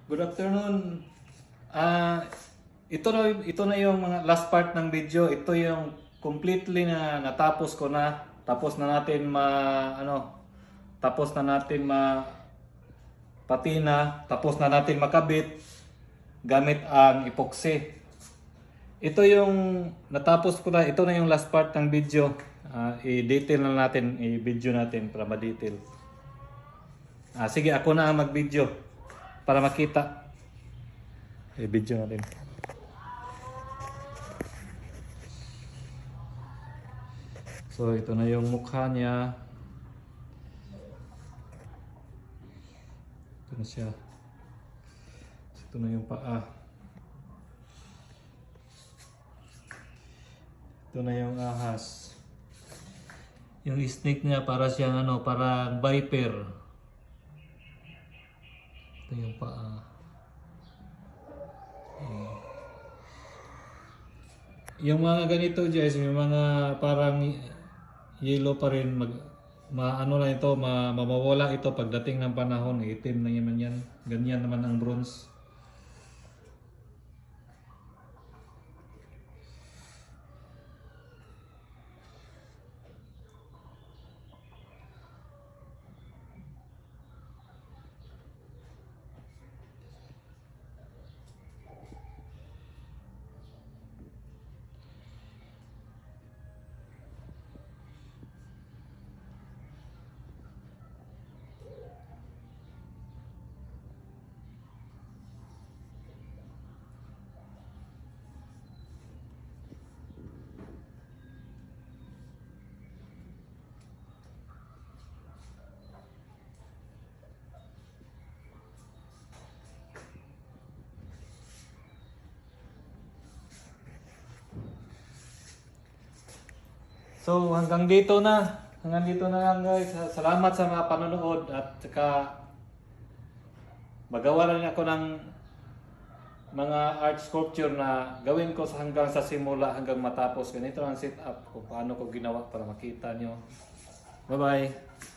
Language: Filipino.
Good afternoon. Ito na yung mga last part ng video. Ito yung completely na natapos ko na. Tapos na natin tapos na natin patina, tapos na natin makabit gamit ang epoxy. Ito yung natapos ko na. Ito na yung last part ng video. I-detail na natin, i-video natin para ma-detail. Sige, ako na ang mag-video para makita. I-video natin. So, ito na yung mukha niya. Ito na siya. Ito na yung paa. Ito na yung ahas. Yung snake niya para siyang parang viper. Ito yung paa. Yung mga ganito guys, yung mga parang yellow pa rin, lang ito, mamawala ito pagdating ng panahon, itim na naman yan. Ganyan naman ang bronze. So hanggang dito na. Hanggang dito na lang guys. Salamat sa mga panonood at saka magawa rin ako ng mga art sculpture na gawin ko hanggang sa simula hanggang matapos. Ganito ang setup kung paano ko ginawa para makita nyo. Bye bye!